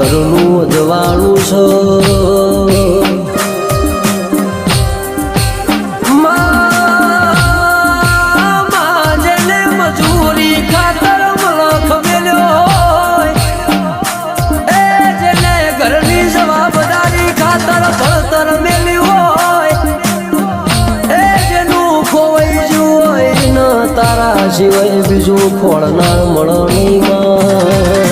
ઘરનું અજવાળું છે જેને મજૂરી ખાતર મલખ મેલ્યો હોય એ જેને ઘરની જવાબદારી ખાતર ભણતર મેલ્યું હોય એ જેનું ખોવાઈ ગયું હોય ન તારા સિવાય બીજું ખોળનાર મળણીમાં